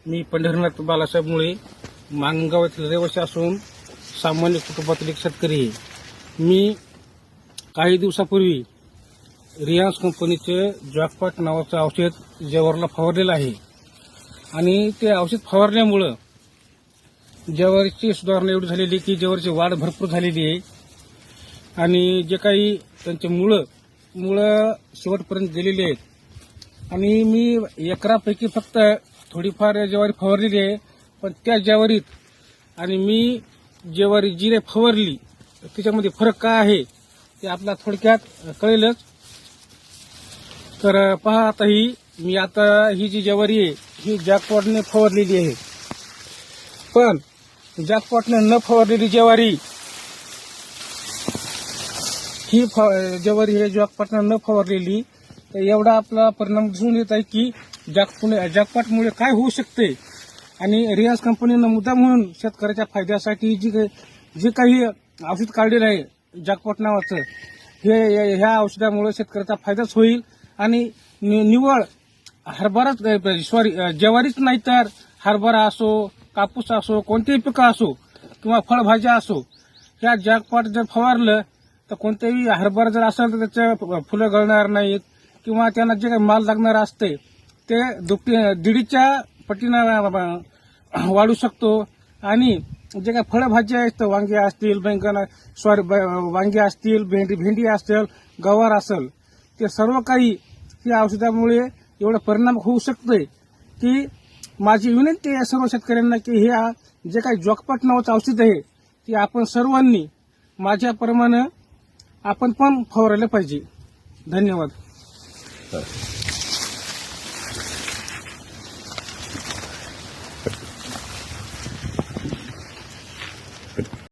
मी पंढरीनाथ बालासाहेब मुळे मांगगाव येथील रहिवासी असून सामान्य कुटुंबातील एक शेतकरी आहे। मी काही दिवसापूर्वी रियांस कंपनीचे जॉकपॉट नावाचं औषध जवारीला फवारलेलं आहे आणि ते औषध फवारल्यामुळं जवारीची सुधारणा एवढी झालेली की जवारीची वाढ भरपूर झालेली आहे आणि जे काही त्यांचे मुळं शेवटपर्यंत गेलेली आहेत आणि मी एकरापैकी फक्त थोडीफार ज्वारी फवारलेली आहे, पण त्या ज्वारीत आणि मी ज्वारी जी फवारली त्याच्यामध्ये फरक काय आहे ते आपला थोडक्यात कळेलच। तर पहा आता ही जी ज्वारी आहे ही जॉकपॉटने फवारलेली आहे, पण जॉकपॉटने न फवारलेली ज्वारी ही ज्वारी हे जॉकपॉटने न फवारलेली तर एवढा आपला परिणाम दिसून येत आहे की जॉकपॉटमुळे काय होऊ शकते आणि रियांस कंपनीनं मुद्दा म्हणून शेतकऱ्याच्या फायद्यासाठी जे काही औषध काढलेलं आहे जॉकपॉट नावाचं ह्या औषधामुळे शेतकऱ्याचा फायदाच होईल आणि निव्वळ हरभराच ज्वारीच नाही तर हरभरा असो, कापूस असो, कोणतेही पिकं असो किंवा फळभाज्या असो, ह्या जॉकपॉट जर फवारलं तर कोणतेही हरभरा जर असेल तर त्याचं फुलं गळणार नाहीत किंवा त्यांना जे काही माल लागणार असते ते दीडीच्या पटीनं वाढू शकतो आणि जे काही फळभाज्या आहेत वांगे असतील, वांगे असतील, भेंडी असेल, गवार असेल, ते सर्व काही या औषधामुळे एवढा परिणाम होऊ शकतोय की माझी विनंती आहे सर्व शेतकऱ्यांना की ह्या जे काही जॉकपॉट नावाचं औषध आहे ते आपण सर्वांनी माझ्याप्रमाणे आपण पण फवारायला पाहिजे। धन्यवाद।